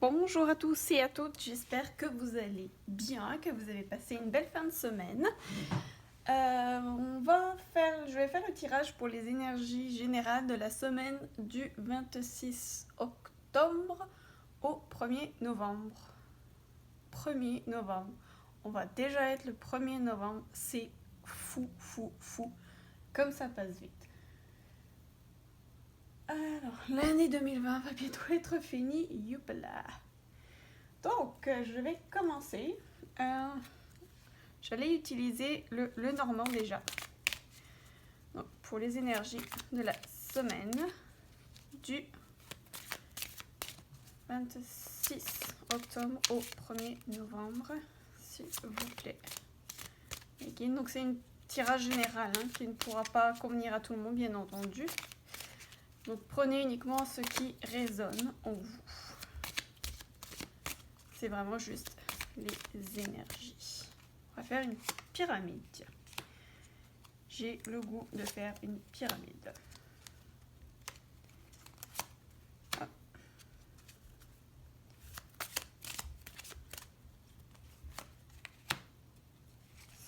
Bonjour à tous et à toutes, j'espère que vous allez bien, que vous avez passé une belle fin de semaine. Je vais faire le tirage pour les énergies générales de la semaine du 26 octobre au 1er novembre. 1er novembre. On va déjà être le 1er novembre, c'est fou, comme ça passe vite. Alors, l'année 2020 va bientôt être finie, youpala. Donc, je vais commencer. J'allais utiliser le normand déjà. Donc, pour les énergies de la semaine du 26 octobre au 1er novembre, s'il vous plaît. Okay, donc, c'est un tirage général qui ne pourra pas convenir à tout le monde, bien entendu. Donc, prenez uniquement ce qui résonne en vous. C'est vraiment juste les énergies. On va faire une pyramide. Tiens. J'ai le goût de faire une pyramide. Hop.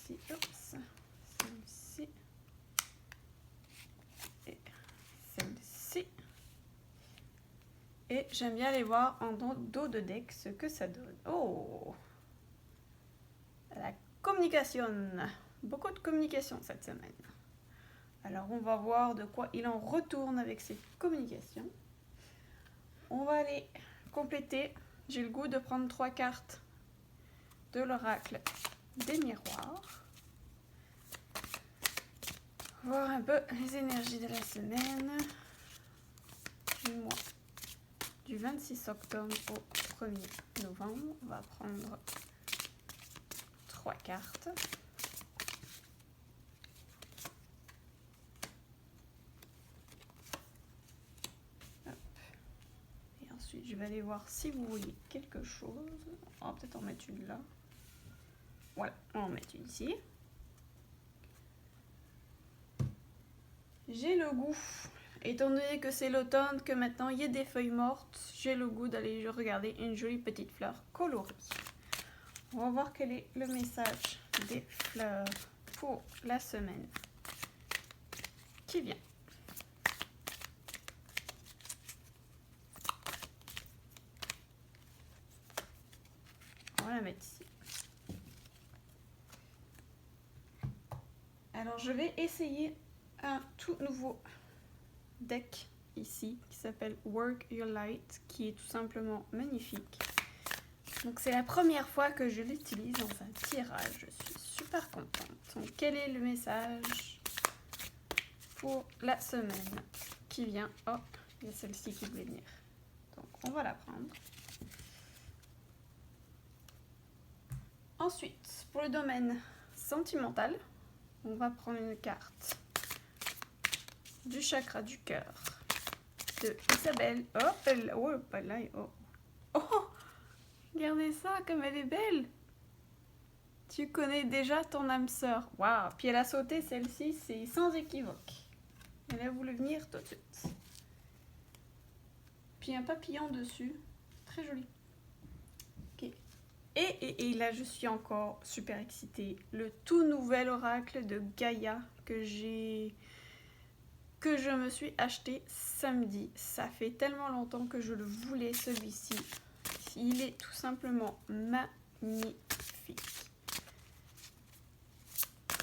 Celle-ci et celle-ci. Et j'aime bien aller voir en dos de deck ce que ça donne. Oh! La communication. Beaucoup de communication cette semaine. Alors, on va voir de quoi il en retourne avec cette communication. On va aller compléter. J'ai le goût de prendre 3 cartes de l'oracle des miroirs. Voir un peu les énergies de la semaine du mois du 26 octobre au 1er novembre. On va prendre 3 cartes. Hop. Et ensuite, je vais aller voir si vous voyez quelque chose. On va peut-être en mettre une là. Voilà, on va en mettre une ici. J'ai le goût, étant donné que c'est l'automne, que maintenant il y a des feuilles mortes, j'ai le goût d'aller regarder une jolie petite fleur colorée. On va voir quel est le message des fleurs pour la semaine qui vient. On va la mettre ici. Alors je vais essayer un tout nouveau deck ici qui s'appelle Work Your Light, qui est tout simplement magnifique. Donc c'est la première fois que je l'utilise dans un tirage, je suis super contente. Donc quel est le message pour la semaine qui vient? Oh, il y a celle-ci qui voulait venir. Donc on va la prendre. Ensuite, pour le domaine sentimental, on va prendre une carte du chakra du cœur de Isabelle. Oh, pas là. Oh, regardez ça, comme elle est belle. Tu connais déjà ton âme sœur. Waouh, puis elle a sauté celle-ci, c'est sans équivoque. Elle a voulu venir tout de suite. Puis un papillon dessus, très joli. Ok. Et là, je suis encore super excitée. Le tout nouvel oracle de Gaïa que je me suis acheté samedi. Ça fait tellement longtemps que je le voulais, celui-ci. Il est tout simplement magnifique.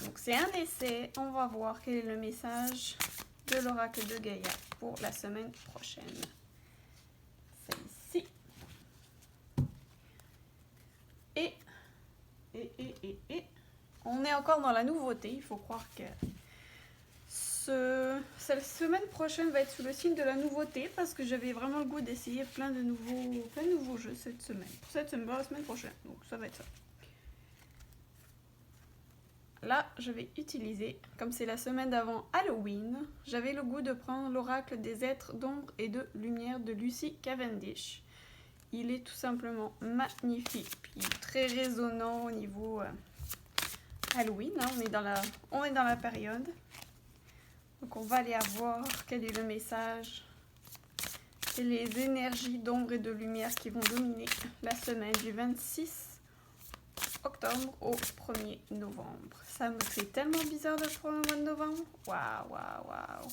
Donc c'est un essai. On va voir quel est le message de l'oracle de Gaïa pour la semaine prochaine. Celle-ci. Et on est encore dans la nouveauté. Il faut croire que cette semaine prochaine va être sous le signe de la nouveauté, parce que j'avais vraiment le goût d'essayer plein de nouveaux jeux cette semaine. Pour la semaine prochaine. Donc ça va être ça. Là, je vais utiliser, comme c'est la semaine d'avant Halloween, j'avais le goût de prendre l'oracle des êtres d'ombre et de lumière de Lucy Cavendish. Il est tout simplement magnifique, puis très résonnant au niveau Halloween. On est dans la période. Donc on va aller voir quel est le message c'est les énergies d'ombre et de lumière qui vont dominer la semaine du 26 octobre au 1er novembre. Ça me fait tellement bizarre de prendre le mois de novembre. Waouh, waouh, waouh.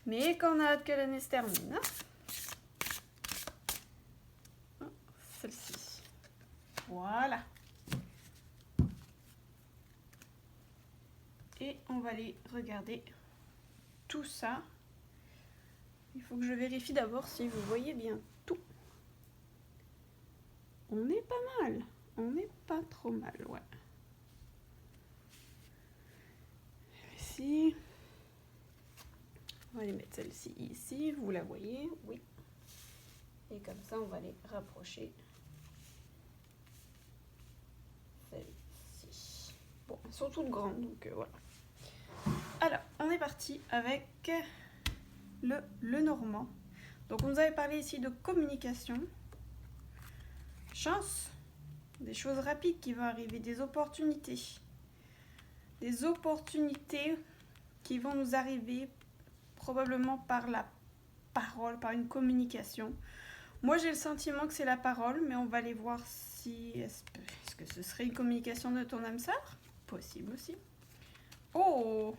Mais qu'on a hâte que l'année se termine. Hein. Celle-ci. Voilà. Et on va aller regarder tout ça. Il faut que je vérifie d'abord si vous voyez bien tout. On est pas mal. On n'est pas trop mal, ouais. Ici. On va aller mettre celle-ci ici. Vous la voyez? Oui. Et comme ça, on va les rapprocher. Celle-ci. Bon, elles sont toutes grandes, donc voilà. Alors, on est parti avec le normand. Donc, on nous avait parlé ici de communication. Chance, des choses rapides qui vont arriver, des opportunités. Des opportunités qui vont nous arriver probablement par la parole, par une communication. Moi, j'ai le sentiment que c'est la parole, mais on va aller voir si... Est-ce que ce serait une communication de ton âme sœur? Possible aussi. Oh!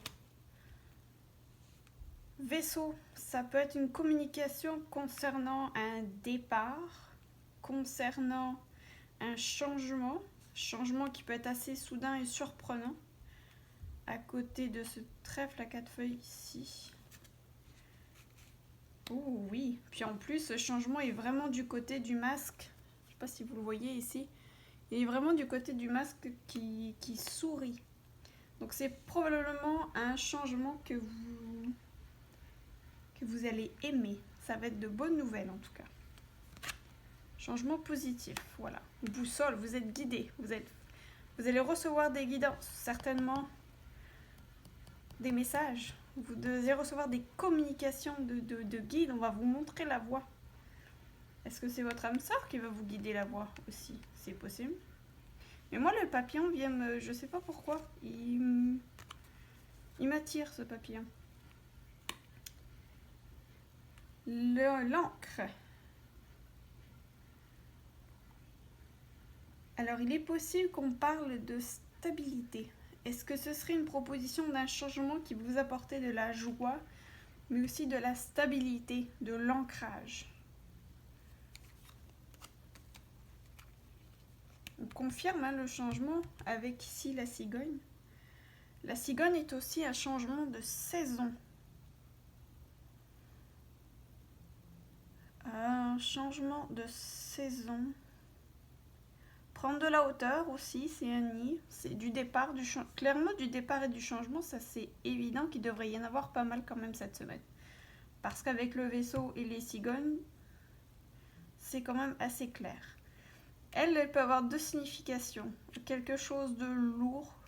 Vaisseau, ça peut être une communication concernant un départ, concernant un changement qui peut être assez soudain et surprenant, à côté de ce trèfle à 4 feuilles ici. Oh oui, puis en plus, ce changement est vraiment du côté du masque. Je ne sais pas si vous le voyez ici. Il est vraiment du côté du masque qui sourit. Donc c'est probablement un changement que vous allez aimer. Ça va être de bonnes nouvelles en tout cas. Changement positif, voilà. Boussole, vous êtes guidé. Vous allez recevoir des guidances, certainement des messages. Vous devez recevoir des communications de guide. On va vous montrer la voie. Est-ce que c'est votre âme sœur qui va vous guider la voie aussi? C'est possible. Mais moi, le papillon vient me... Je sais pas pourquoi. Il m'attire, ce papillon. L'encre. Alors, il est possible qu'on parle de stabilité. Est-ce que ce serait une proposition d'un changement qui vous apportait de la joie, mais aussi de la stabilité, de l'ancrage? On confirme le changement avec ici la cigogne. La cigogne est aussi un changement de saison. Un changement de saison. Prendre de la hauteur aussi, c'est un nid. C'est du départ, clairement du départ et du changement, ça c'est évident qu'il devrait y en avoir pas mal quand même cette semaine. Parce qu'avec le vaisseau et les cigognes, c'est quand même assez clair. Elle peut avoir deux significations. Quelque chose de lourd.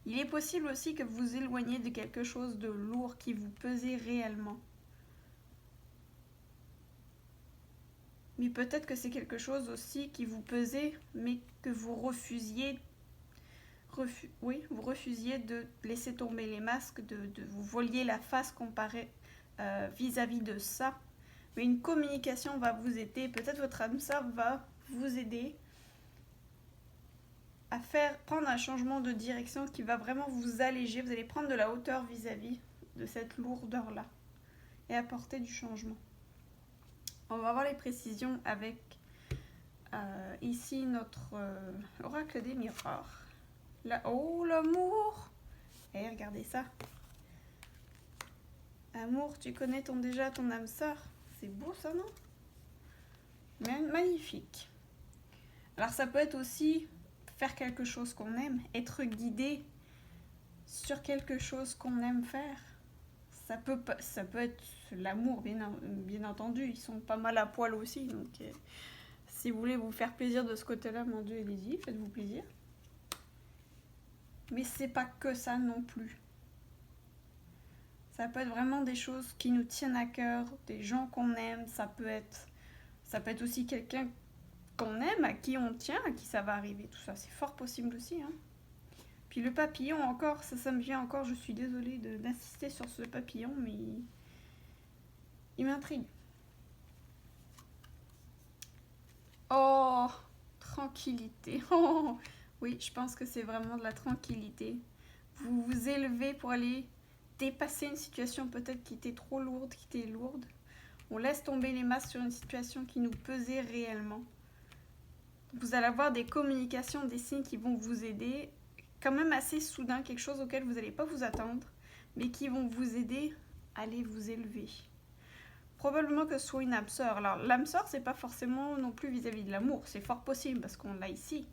Il est possible aussi que vous vous éloigniez de quelque chose de lourd qui vous pesait réellement. Mais peut-être que c'est quelque chose aussi qui vous pesait, mais que vous refusiez. Vous refusiez de laisser tomber les masques, de vous voliez la face comparée vis-à-vis de ça. Mais une communication va vous aider. Peut-être votre âme sœur va vous aider à prendre un changement de direction qui va vraiment vous alléger. Vous allez prendre de la hauteur vis-à-vis de cette lourdeur-là et apporter du changement. On va voir les précisions avec ici notre oracle des miroirs. Là, oh, l'amour! Et regardez ça. Amour, tu connais déjà ton âme sœur. C'est beau ça, non? Mais magnifique. Alors ça peut être aussi faire quelque chose qu'on aime, être guidé sur quelque chose qu'on aime faire. Ça peut être l'amour, bien entendu. Ils sont pas mal à poil aussi. Donc, si vous voulez vous faire plaisir de ce côté-là, mon Dieu, allez-y, faites-vous plaisir. Mais c'est pas que ça non plus. Ça peut être vraiment des choses qui nous tiennent à cœur, des gens qu'on aime. Ça peut être aussi quelqu'un qu'on aime, à qui on tient, à qui ça va arriver. Tout ça, c'est fort possible aussi, hein. Puis le papillon encore, ça me vient encore, je suis désolée d'insister sur ce papillon, mais il m'intrigue. Oh, tranquillité. Oh, oui, je pense que c'est vraiment de la tranquillité. Vous vous élevez pour aller dépasser une situation peut-être qui était trop lourde, qui était lourde. On laisse tomber les masques sur une situation qui nous pesait réellement. Vous allez avoir des communications, des signes qui vont vous aider, quand même assez soudain, quelque chose auquel vous n'allez pas vous attendre, mais qui vont vous aider à aller vous élever. Probablement que ce soit une âme sœur. Alors, l'âme sœur, c'est pas forcément non plus vis-à-vis de l'amour, c'est fort possible parce qu'on l'a ici.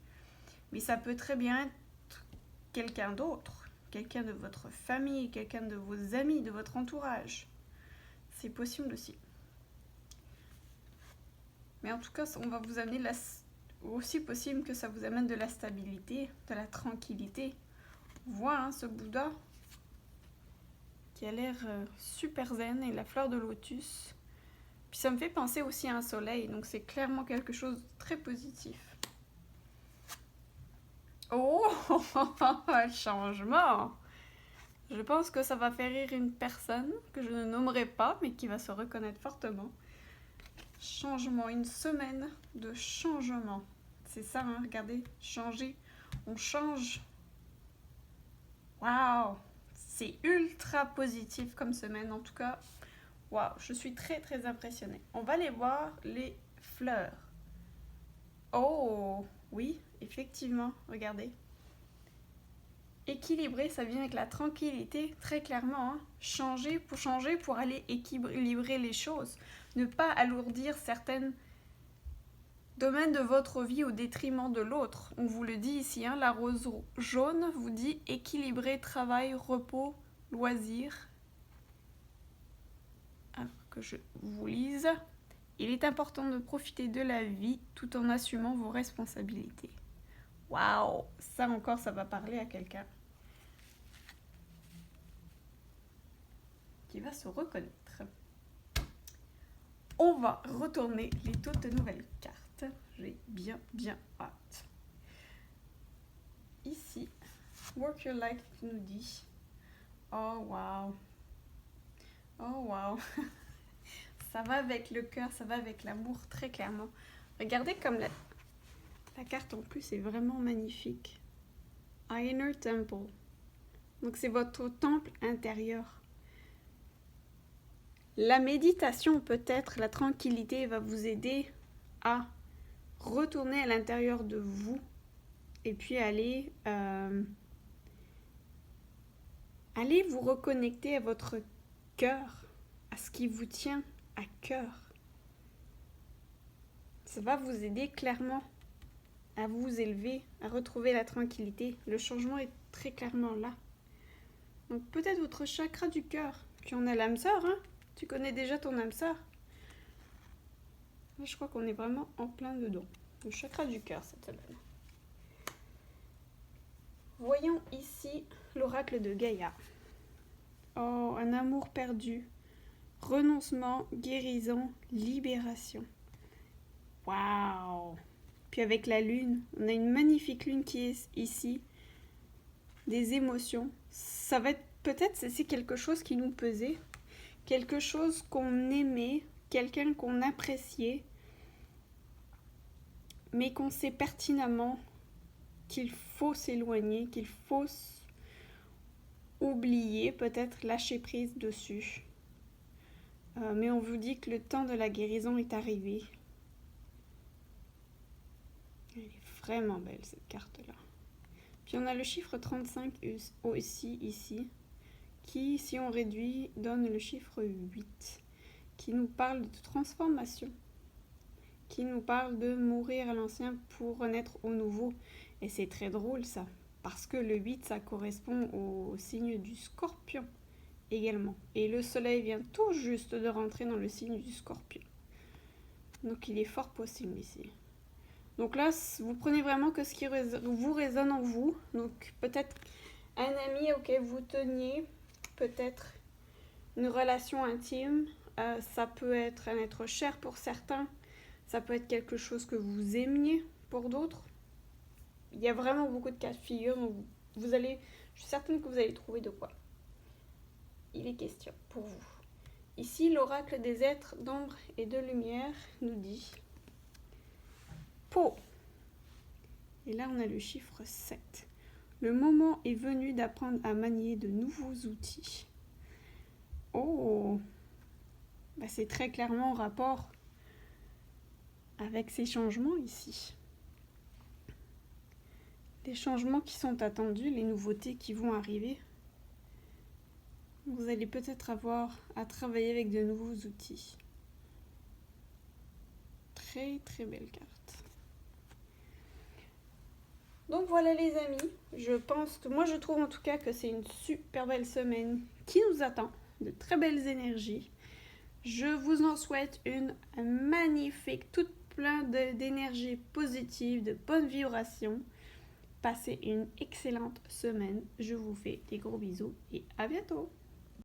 Mais ça peut très bien être quelqu'un d'autre, quelqu'un de votre famille, quelqu'un de vos amis, de votre entourage. C'est possible aussi. Mais en tout cas, on va vous amener aussi possible que ça vous amène de la stabilité, de la tranquillité. On voit hein, ce Bouddha qui a l'air super zen et la fleur de lotus. Puis ça me fait penser aussi à un soleil, donc c'est clairement quelque chose de très positif. Oh, changement! Je pense que ça va faire rire une personne que je ne nommerai pas, mais qui va se reconnaître fortement. Changement, une semaine de changement. C'est ça, hein, regardez, changer. On change. Waouh! C'est ultra positif comme semaine, en tout cas. Waouh, je suis très très impressionnée. On va aller voir les fleurs. Oh, oui, effectivement, regardez. Équilibrer, ça vient avec la tranquillité, très clairement. Hein. Changer pour aller équilibrer les choses. Ne pas alourdir certains domaines de votre vie au détriment de l'autre. On vous le dit ici, hein, la rose jaune vous dit équilibrer travail, repos, loisirs. Alors que je vous lise. Il est important de profiter de la vie tout en assumant vos responsabilités. Waouh, ça encore, ça va parler à quelqu'un qui va se reconnaître. On va retourner les toutes nouvelles cartes. J'ai bien hâte. Ici, Work Your Life nous dit oh wow. Oh wow. Ça va avec le cœur, ça va avec l'amour très clairement. Regardez comme la carte en plus est vraiment magnifique. Inner Temple. Donc c'est votre temple intérieur. La méditation peut-être, la tranquillité va vous aider à retourner à l'intérieur de vous et puis aller vous reconnecter à votre cœur, à ce qui vous tient à cœur. Ça va vous aider clairement à vous élever, à retrouver la tranquillité. Le changement est très clairement là. Donc peut-être votre chakra du cœur. Puis on a l'âme sœur, hein? Tu connais déjà ton âme sœur? Là, je crois qu'on est vraiment en plein dedans. Le chakra du cœur cette semaine. Voyons ici l'oracle de Gaïa. Oh, un amour perdu. Renoncement, guérison, libération. Waouh! Puis avec la lune, on a une magnifique lune qui est ici. Des émotions. Ça va être peut-être c'est quelque chose qui nous pesait, quelque chose qu'on aimait, quelqu'un qu'on appréciait, mais qu'on sait pertinemment qu'il faut s'éloigner, qu'il faut oublier, peut-être lâcher prise dessus. Mais on vous dit que le temps de la guérison est arrivé. Elle est vraiment belle cette carte-là. Puis on a le chiffre 35 aussi ici, qui, si on réduit, donne le chiffre 8, qui nous parle de transformation, qui nous parle de mourir à l'ancien pour renaître au nouveau. Et c'est très drôle ça, parce que le 8, ça correspond au signe du Scorpion également. Et le soleil vient tout juste de rentrer dans le signe du Scorpion. Donc il est fort possible ici. Donc là, vous prenez vraiment que ce qui vous résonne en vous. Donc peut-être un ami auquel vous teniez, peut-être une relation intime. Ça peut être un être cher pour certains. Ça peut être quelque chose que vous aimiez pour d'autres. Il y a vraiment beaucoup de cas de figure. Donc je suis certaine que vous allez trouver de quoi il est question pour vous. Ici, l'oracle des êtres d'ombre et de lumière nous dit Peau. Et là, on a le chiffre 7. Le moment est venu d'apprendre à manier de nouveaux outils. Oh, c'est très clairement en rapport avec ces changements ici. Les changements qui sont attendus, les nouveautés qui vont arriver. Vous allez peut-être avoir à travailler avec de nouveaux outils. Très très belle carte. Donc voilà les amis, moi je trouve en tout cas que c'est une super belle semaine qui nous attend, de très belles énergies. Je vous en souhaite une magnifique, toute plein d'énergie positive, de bonnes vibrations. Passez une excellente semaine. Je vous fais des gros bisous et à bientôt.